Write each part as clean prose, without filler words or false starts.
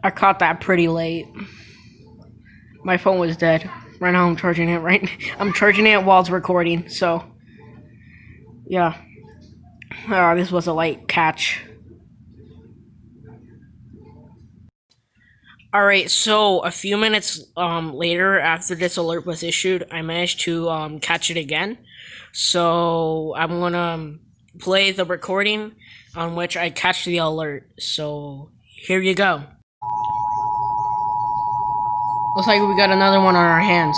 I caught that pretty late. My phone was dead. Right now I'm charging it I'm charging it while it's recording, so yeah. This was a light catch. Alright, so a few minutes later after this alert was issued, I managed to catch it again. So I'm gonna play the recording on which I catch the alert. So here you go. Looks like we got another one on our hands.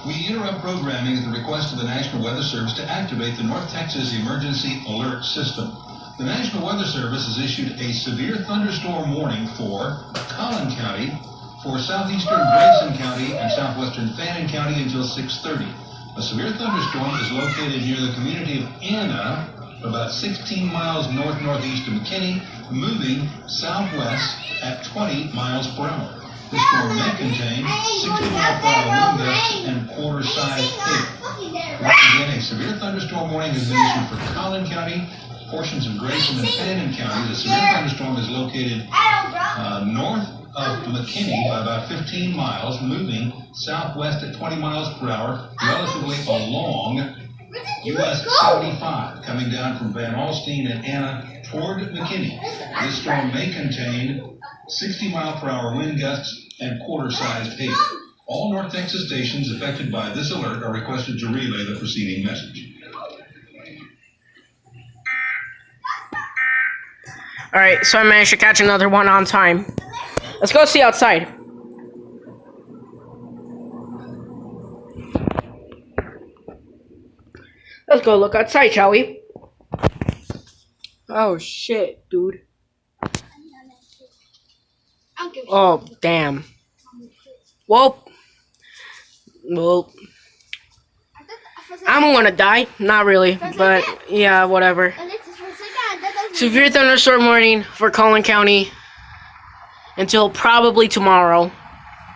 We interrupt programming at the request of the National Weather Service to activate the North Texas Emergency Alert System. The National Weather Service has issued a severe thunderstorm warning for Collin County, for southeastern Grayson County, and southwestern Fannin County until 6:30. A severe thunderstorm is located near the community of Anna, about 16 miles north-northeast of McKinney, moving southwest at 20 miles per hour. This storm may contain 60-mile-per-hour wind gusts and quarter-sized hail. Once again, a severe thunderstorm warning has been issued for Collin County, portions of Grayson and Fannin County. The severe thunderstorm is located north of McKinney by about 15 miles, moving southwest at 20 miles per hour, relatively along US 75, coming down from Van Alstyne and Anna toward McKinney. This storm may contain 60-mile-per-hour wind gusts and quarter-sized hail. All North Texas stations affected by this alert are requested to relay the preceding message. Alright, so I managed to catch another one on time. Let's go see outside. Let's go look outside, shall we? Oh shit, dude. Oh, damn. Well, I'm gonna die. Not really, but yeah, whatever. Severe thunderstorm warning for Collin County until probably tomorrow.